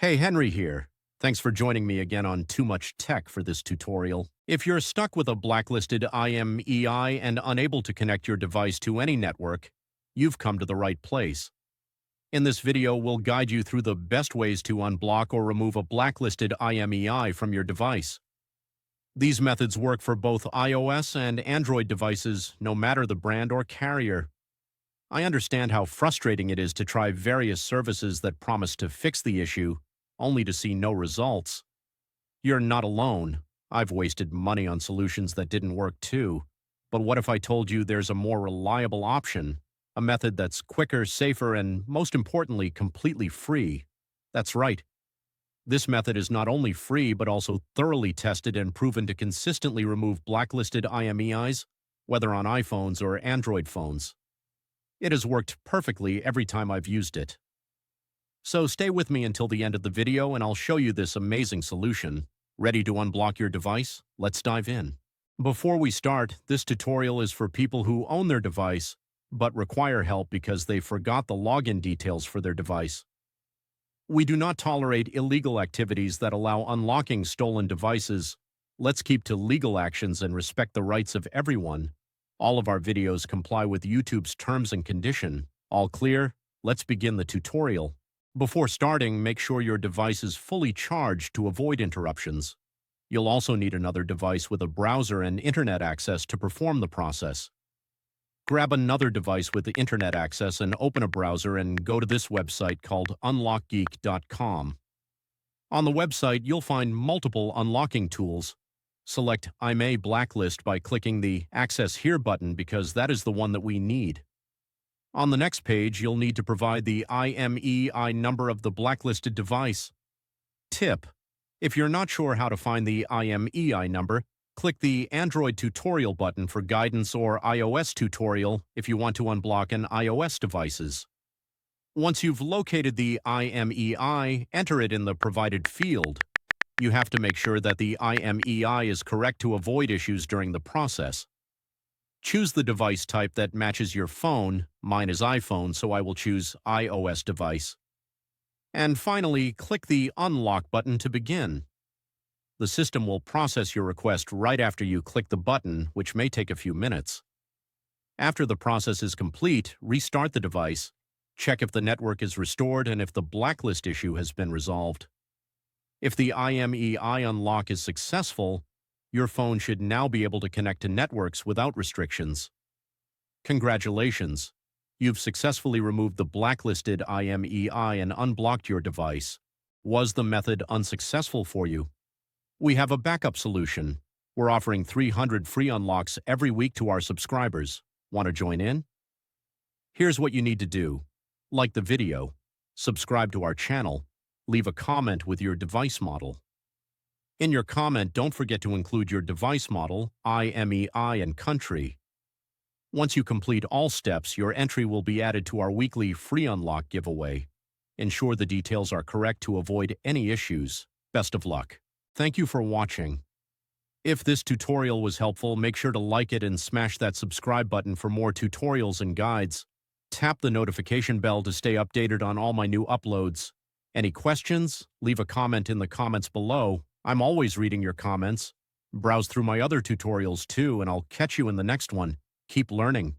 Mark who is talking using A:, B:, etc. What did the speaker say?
A: Hey, Henry here. Thanks for joining me again on Too Much Tech for this tutorial. If you're stuck with a blacklisted IMEI and unable to connect your device to any network, you've come to the right place. In this video, we'll guide you through the best ways to unblock or remove a blacklisted IMEI from your device. These methods work for both iOS and Android devices, no matter the brand or carrier. I understand how frustrating it is to try various services that promise to fix the issue, only to see no results. You're not alone. I've wasted money on solutions that didn't work too. But what if I told you there's a more reliable option, a method that's quicker, safer, and most importantly, completely free? That's right. This method is not only free, but also thoroughly tested and proven to consistently remove blacklisted IMEIs, whether on iPhones or Android phones. It has worked perfectly every time I've used it. So stay with me until the end of the video and I'll show you this amazing solution. Ready to unblock your device? Let's dive in. Before we start, this tutorial is for people who own their device, but require help because they forgot the login details for their device. We do not tolerate illegal activities that allow unlocking stolen devices. Let's keep to legal actions and respect the rights of everyone. All of our videos comply with YouTube's terms and conditions. All clear? Let's begin the tutorial. Before starting, make sure your device is fully charged to avoid interruptions. You'll also need another device with a browser and internet access to perform the process. Grab another device with the internet access and open a browser and go to this website called unlockgeek.com. On the website, you'll find multiple unlocking tools. Select IMEI Blacklist by clicking the Access Here button because that is the one that we need. On the next page, you'll need to provide the IMEI number of the blacklisted device. Tip: if you're not sure how to find the IMEI number, click the Android tutorial button for guidance or iOS tutorial if you want to unblock an iOS devices. Once you've located the IMEI, enter it in the provided field. You have to make sure that the IMEI is correct to avoid issues during the process. Choose the device type that matches your phone. Mine is iPhone, so I will choose iOS device. And finally, click the Unlock button to begin. The system will process your request right after you click the button, which may take a few minutes. After the process is complete, restart the device, check if the network is restored and if the blacklist issue has been resolved. If the IMEI unlock is successful, your phone should now be able to connect to networks without restrictions. Congratulations! You've successfully removed the blacklisted IMEI and unblocked your device. Was the method unsuccessful for you? We have a backup solution. We're offering 300 free unlocks every week to our subscribers. Want to join in? Here's what you need to do. Like the video, subscribe to our channel, leave a comment with your device model. In your comment, don't forget to include your device model, IMEI, and country. Once you complete all steps, your entry will be added to our weekly free unlock giveaway. Ensure the details are correct to avoid any issues. Best of luck. Thank you for watching. If this tutorial was helpful, make sure to like it and smash that subscribe button for more tutorials and guides. Tap the notification bell to stay updated on all my new uploads. Any questions? Leave a comment in the comments below. I'm always reading your comments. Browse through my other tutorials too, and I'll catch you in the next one. Keep learning.